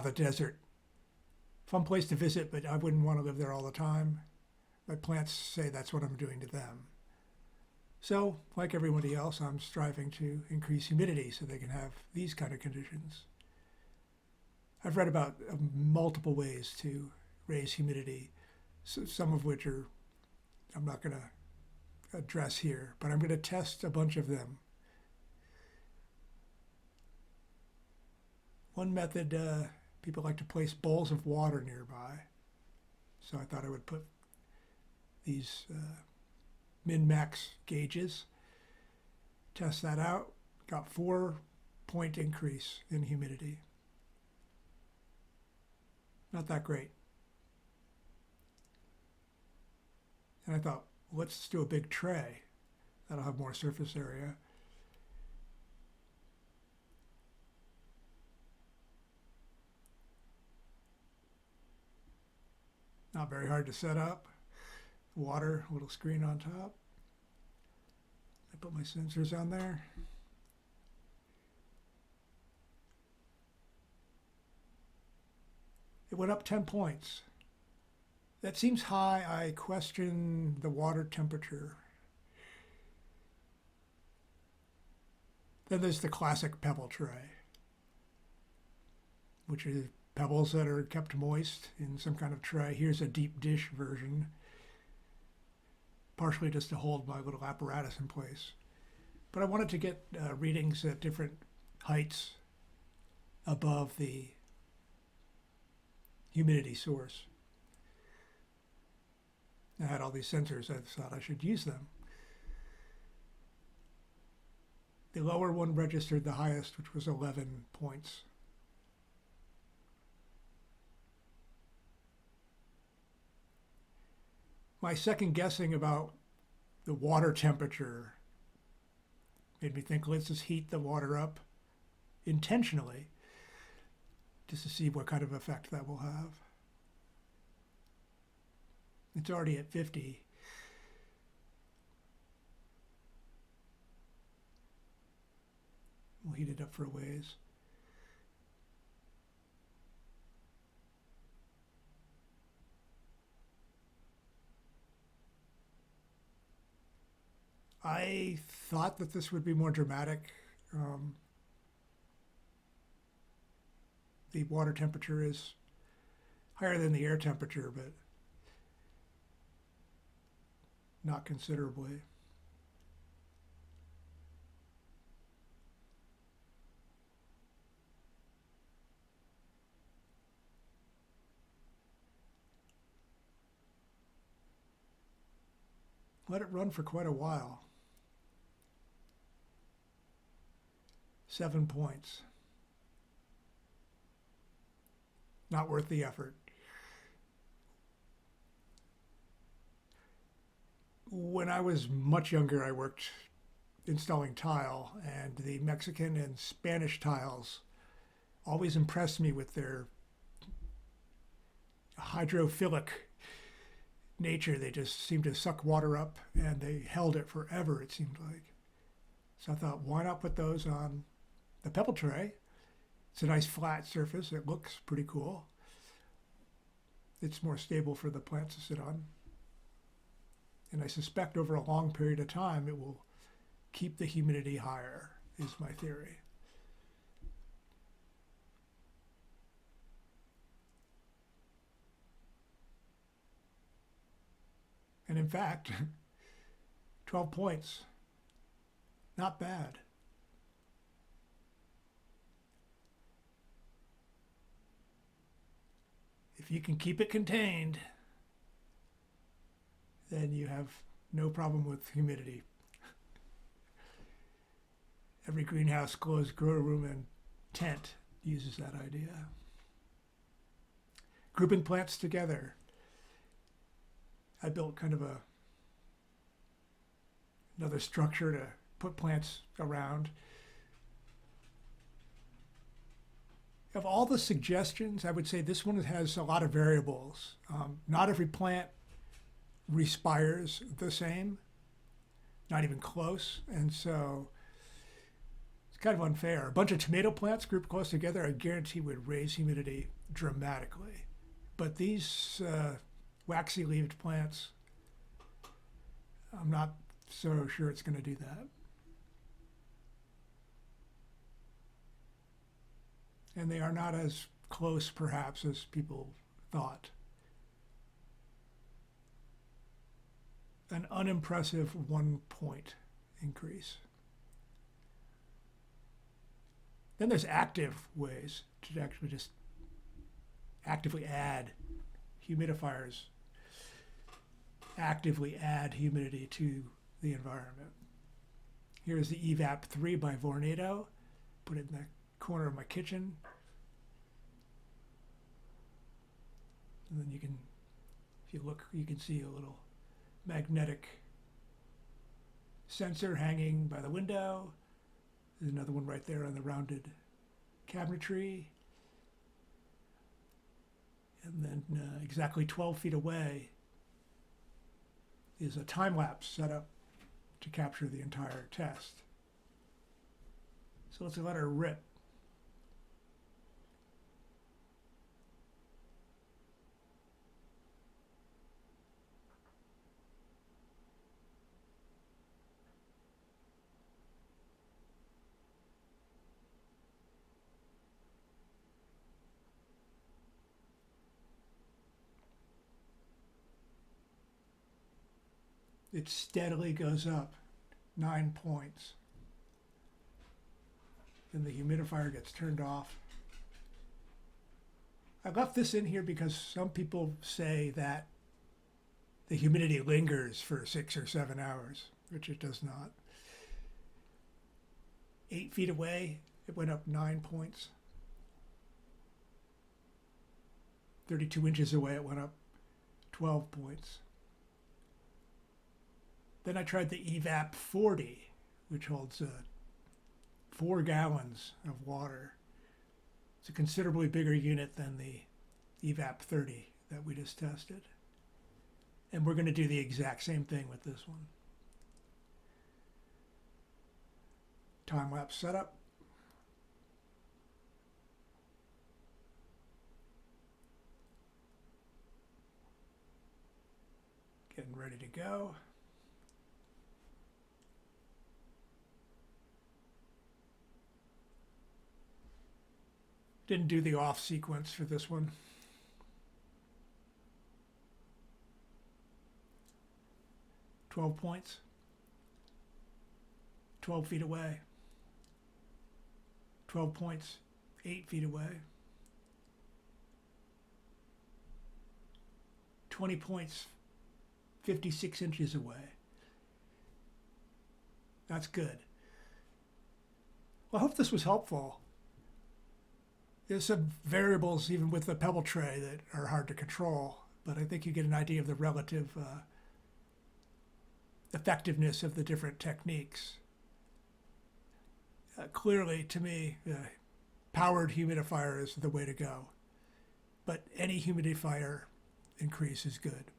the desert. Fun place to visit, but I wouldn't want to live there all the time. My plants say that's what I'm doing to them. So, like everybody else, I'm striving to increase humidity so they can have these kind of conditions. I've read about multiple ways to raise humidity, so some of which I'm not going to address here, but I'm going to test a bunch of them. One method, people like to place bowls of water nearby. So I thought I would put these min-max gauges, test that out, got 4-point increase in humidity. Not that great. And I thought, let's do a big tray. That'll have more surface area. Not very hard to set up. Water, little screen on top. I put my sensors on there. It went up 10 points. That seems high. I question the water temperature. Then there's the classic pebble tray, which is pebbles that are kept moist in some kind of tray. Here's a deep dish version, partially just to hold my little apparatus in place. But I wanted to get readings at different heights above the humidity source. I had all these sensors. I thought I should use them. The lower one registered the highest, which was 11 points. My second guessing about the water temperature made me think, let's just heat the water up intentionally just to see what kind of effect that will have. It's already at 50. We'll heat it up for a ways. I thought that this would be more dramatic. The water temperature is higher than the air temperature, but not considerably. Let it run for quite a while. 7 points. Not worth the effort. When I was much younger, I worked installing tile, and the Mexican and Spanish tiles always impressed me with their hydrophilic nature. They just seemed to suck water up, and they held it forever, it seemed like. So I thought, why not put those on the pebble tray? It's a nice flat surface. It looks pretty cool. It's more stable for the plants to sit on. And I suspect over a long period of time, it will keep the humidity higher, is my theory. And in fact, 12 points, not bad. If you can keep it contained, then you have no problem with humidity. Every greenhouse, closed grow room, and tent uses that idea. Grouping plants together. I built kind of another structure to put plants around. Of all the suggestions, I would say this one has a lot of variables. Not every plant respires the same, not even close, and so it's kind of unfair. A bunch of tomato plants grouped close together, I guarantee would raise humidity dramatically. But these waxy-leaved plants, I'm not so sure it's going to do that. And they are not as close, perhaps, as people thought. An unimpressive 1-point increase. Then there's active ways to actually just actively add humidifiers, actively add humidity to the environment. Here's the EVAP 3 by Vornado. Put it in the corner of my kitchen. And then you can, if you look, you can see a little magnetic sensor hanging by the window. There's another one right there on the rounded cabinetry. And then exactly 12 feet away is a time lapse set up to capture the entire test. So let's let her rip. It steadily goes up 9 points. Then the humidifier gets turned off. I left this in here because some people say that the humidity lingers for 6 or 7 hours, which it does not. 8 feet away, it went up 9 points. 32 inches away, it went up 12 points. Then I tried the EVAP 40, which holds 4 gallons of water. It's a considerably bigger unit than the EVAP 30 that we just tested. And we're going to do the exact same thing with this one. Time-lapse setup. Getting ready to go. Didn't do the off sequence for this one. "12 points. 12 feet away. 12 points, 8 feet away. 20 points, 56 inches away. That's good. Well, I hope this was helpful. There's some variables even with the pebble tray that are hard to control, but I think you get an idea of the relative effectiveness of the different techniques. Clearly, to me, powered humidifier is the way to go, but any humidifier increase is good.